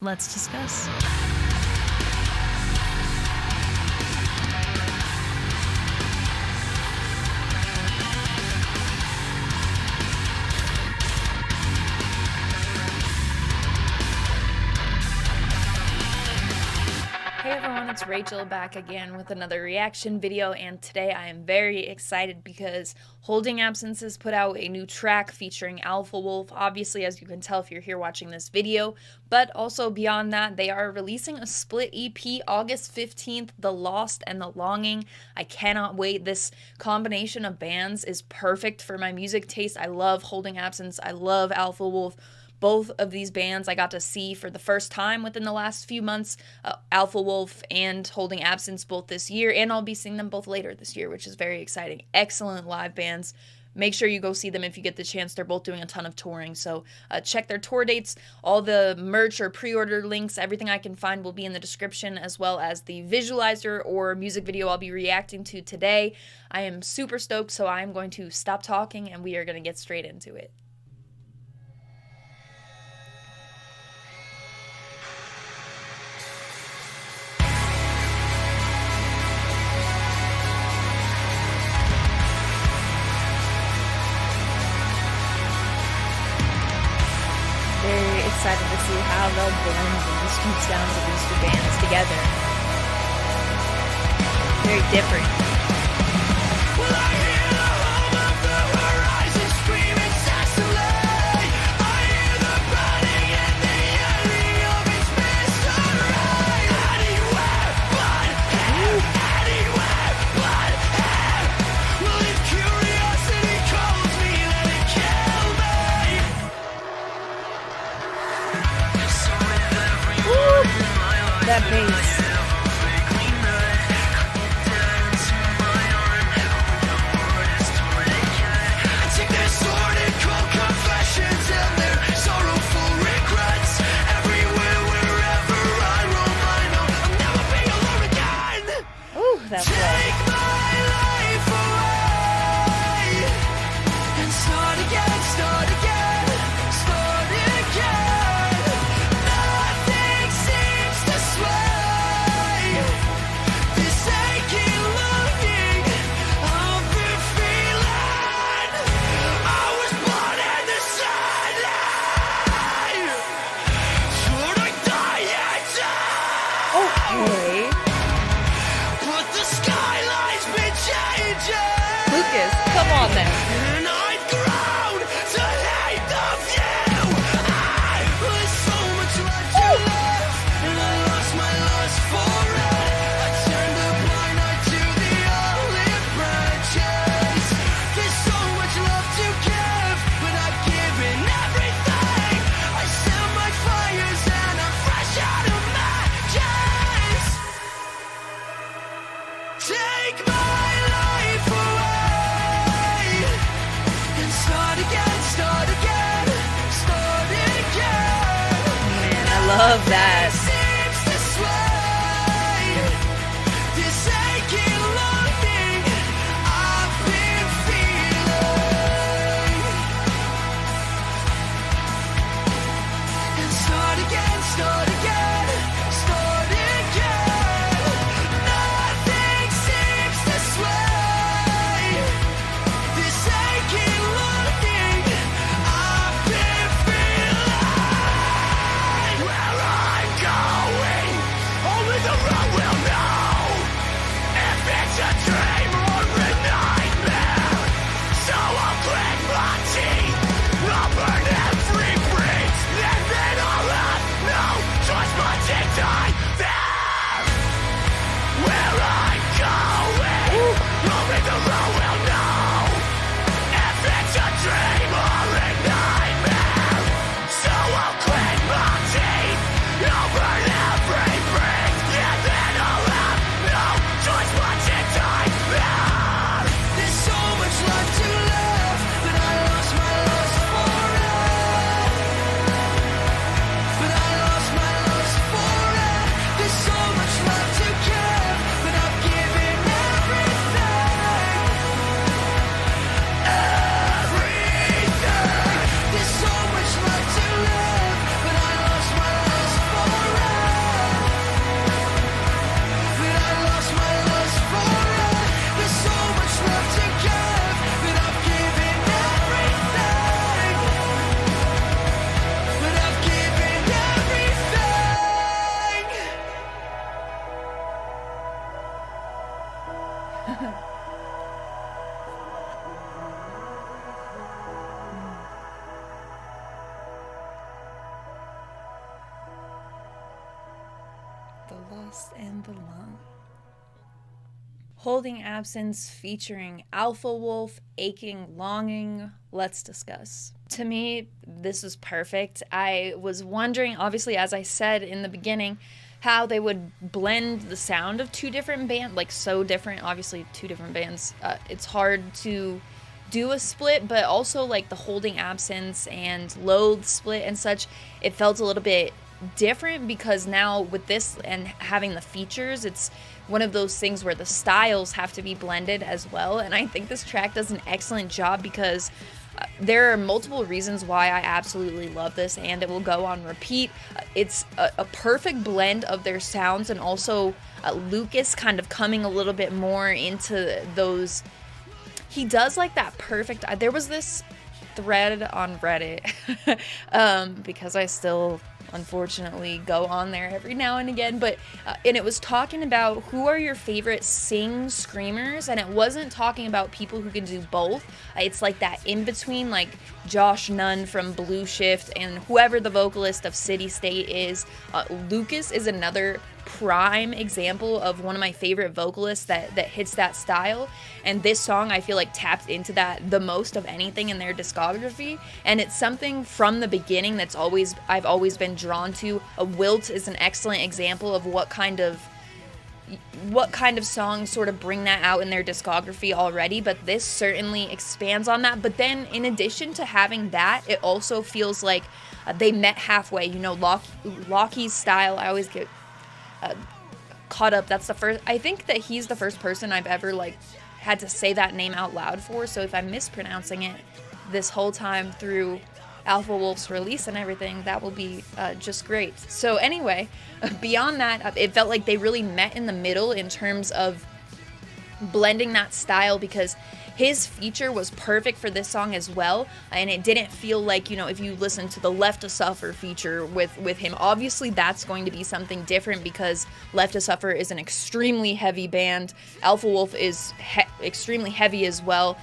Let's discuss. Hey everyone, it's Rachel back again with another reaction video, and today I am very excited because Holding Absences put out a new track featuring Alpha Wolf, obviously as you can tell if you're here watching this video, but also beyond that, they are releasing a split EP August 15th, The Lost and The Longing. I cannot wait. This combination of bands is perfect for my music taste. I love Holding Absence, I love Alpha Wolf. Both of these bands I got to see for the first time within the last few months, Alpha Wolf and Holding Absence both this year, and I'll be seeing them both later this year, which is very exciting. Excellent live bands. Make sure you go see them if you get the chance. They're both doing a ton of touring, so check their tour dates. All the merch or pre-order links, everything I can find will be in the description, as well as the visualizer or music video I'll be reacting to today. I am super stoked, so I'm going to stop talking and we are going to get straight into it. Very excited to see how they'll blend these two sounds of these two bands together. Very different. Well, I hear the hum of the horizon screaming saxophone. I hear the burning and the yearning of its mystery. Anywhere but here, anywhere but here. Well, if curiosity calls me, let it kill me. Woo! That bass. Take their sordid cold confessions and their sorrowful regrets. Everywhere, wherever I roam, I know I'll never be alone again. Ooh, that flow. Take my life away and start again, start again, start again. Nothing seems to sway this aching longing I've been feeling. I was born in the sunlight. Should I die yet? Okay. But the skyline's been changing. Lucas, come on then. And I've grown to hate the view. There's so much left to live, and I lost my lust for it. I turned a blind eye to the olive branches. There's so much love to give, but I've given everything. I set my fires and I'm fresh out of matches. Take my life away and start again, start again, start again. Man, I love that. Seems to sway this aching longing I've been feeling. And start again, start again, start again. Nothing seems to sway this aching longing I've been feeling. Where I'm going. The Lost and the Long. Holding Absence featuring Alpha Wolf, Aching Longing. Let's discuss. To me, this is perfect. I was wondering, obviously, as I said in the beginning, how they would blend the sound of two different bands, like so different, obviously two different bands. It's hard to do a split, but also like the Holding Absence and Loathe split and such, it felt a little bit different because now with this and having the features, it's one of those things where the styles have to be blended as well. And I think this track does an excellent job because there are multiple reasons why I absolutely love this, and it will go on repeat. It's a perfect blend of their sounds, and also Lucas kind of coming a little bit more into those. He does like that perfect. There was this thread on Reddit because I still unfortunately go on there every now and again, but and it was talking about who are your favorite sing screamers, and it wasn't talking about people who can do both. It's like that in between, like Josh Nunn from Blue Shift and whoever the vocalist of City State is. Lucas is another prime example of one of my favorite vocalists that hits that style, and this song I feel like tapped into that the most of anything in their discography, and it's something from the beginning that's I've always been drawn to. Wilt is an excellent example of what kind of songs sort of bring that out in their discography already, but this certainly expands on that. But then in addition to having that, it also feels like they met halfway. You know, Lochie's style, I always get caught up. That's the first, I think that he's the first person I've ever like had to say that name out loud for, so if I'm mispronouncing it this whole time through Alpha Wolf's release and everything, that will be just great. So anyway, beyond that, it felt like they really met in the middle in terms of blending that style, because his feature was perfect for this song as well, and it didn't feel like, you know, if you listen to the Left to Suffer feature with him, obviously that's going to be something different because Left to Suffer is an extremely heavy band. Alpha Wolf is extremely heavy as well.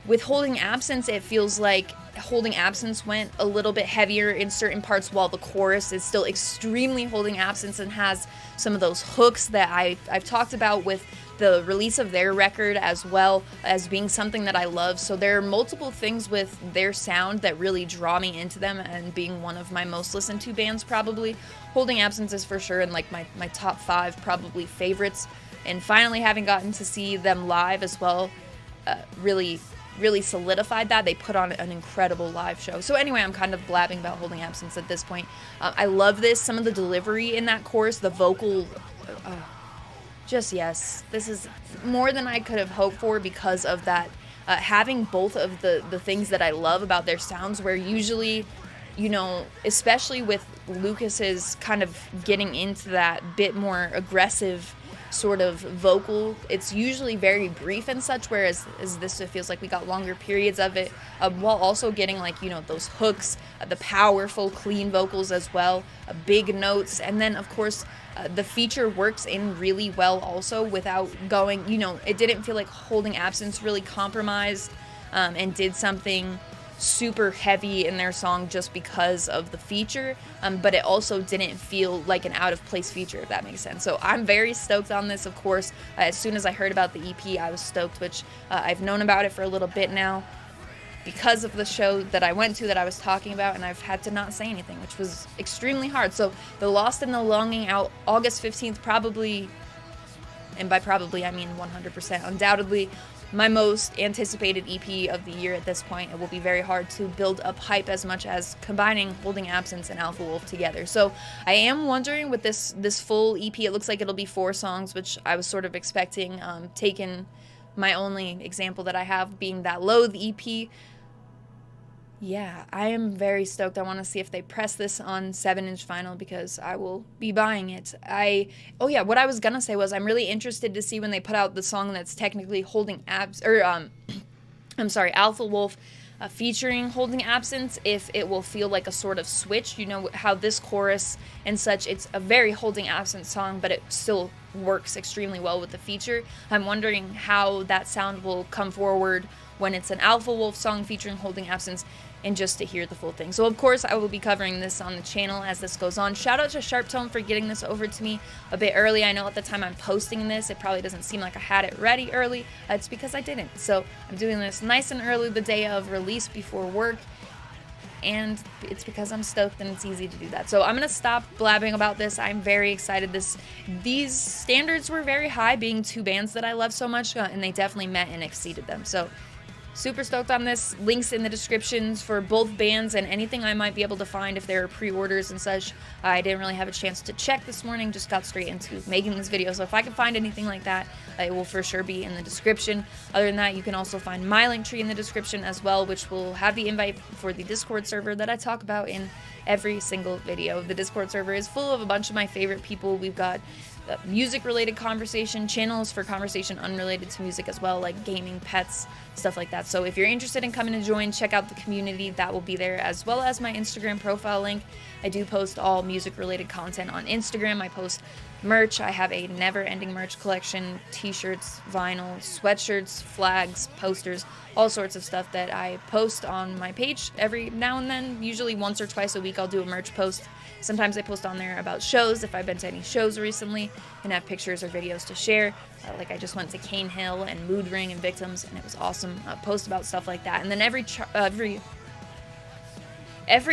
With Holding Absence, it feels like Holding Absence went a little bit heavier in certain parts, while the chorus is still extremely Holding Absence and has some of those hooks that I've talked about with the release of their record as well as being something that I love. So there are multiple things with their sound that really draw me into them, and being one of my most listened to bands probably. Holding Absence is for sure in like my top 5 probably favorites, and finally having gotten to see them live as well really solidified that. They put on an incredible live show. So anyway, I'm kind of blabbing about Holding Absence at this point. I love this. Some of the delivery in that chorus, the vocal, just yes. This is more than I could have hoped for because of that. Having both of the things that I love about their sounds, where usually, you know, especially with Lucas's kind of getting into that bit more aggressive sort of vocal, it's usually very brief and such, whereas this, it feels like we got longer periods of it, while also getting like, you know, those hooks, the powerful clean vocals as well, big notes, and then of course the feature works in really well also without going, you know, it didn't feel like Holding Absence really compromised and did something super heavy in their song just because of the feature, but it also didn't feel like an out of place feature, if that makes sense. So I'm very stoked on this, of course. As soon as I heard about the EP, I was stoked, which I've known about it for a little bit now because of the show that I went to that I was talking about, and I've had to not say anything, which was extremely hard. So The Lost and the Longing out August 15th, probably, and by probably I mean 100%, undoubtedly my most anticipated EP of the year at this point. It will be very hard to build up hype as much as combining Holding Absence and Alpha Wolf together. So I am wondering with this full EP, it looks like it'll be 4 songs, which I was sort of expecting, taking my only example that I have being that Loathe EP. Yeah, I am very stoked. I want to see if they press this on 7-inch vinyl because I will be buying it. Oh yeah, what I was gonna say was I'm really interested to see when they put out the song that's technically Alpha Wolf featuring Holding Absence, if it will feel like a sort of switch. You know how this chorus and such, it's a very Holding Absence song, but it still works extremely well with the feature. I'm wondering how that sound will come forward when it's an Alpha Wolf song featuring Holding Absence. and just to hear the full thing. So of course I will be covering this on the channel as this goes on. Shout out to SharpTone for getting this over to me a bit early. I know at the time I'm posting this, it probably doesn't seem like I had it ready early. It's because I didn't. So I'm doing this nice and early the day of release before work, and it's because I'm stoked and it's easy to do that. So I'm gonna stop blabbing about this. I'm very excited. These standards were very high, being two bands that I love so much, and they definitely met and exceeded them. So super stoked on this. Links in the descriptions for both bands and anything I might be able to find if there are pre-orders and such. I didn't really have a chance to check this morning, just got straight into making this video. So if I can find anything like that, it will for sure be in the description. Other than that, you can also find my link tree in the description as well, which will have the invite for the Discord server that I talk about in every single video. The Discord server is full of a bunch of my favorite people. We've got music-related conversation, channels for conversation unrelated to music as well, like gaming, pets, stuff like that. So if you're interested in coming to join, check out the community. That will be there, as well as my Instagram profile link. I do post all music-related content on Instagram. I post merch. I have a never-ending merch collection, t-shirts, vinyl, sweatshirts, flags, posters, all sorts of stuff that I post on my page every now and then. Usually once or twice a week I'll do a merch post. Sometimes I post on there about shows, if I've been to any shows recently, and have pictures or videos to share. Like I just went to Cane Hill and Mood Ring and Victims, and it was awesome. Post about stuff like that. And then every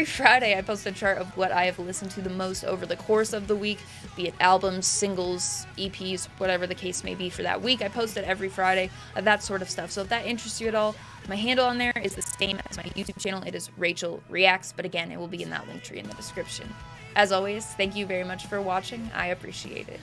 Friday I post a chart of what I have listened to the most over the course of the week, be it albums, singles, EPs, whatever the case may be for that week. I post it every Friday, that sort of stuff. So if that interests you at all, my handle on there is the same as my YouTube channel. It is Rachel Reacts, but again, it will be in that link tree in the description. As always, thank you very much for watching. I appreciate it.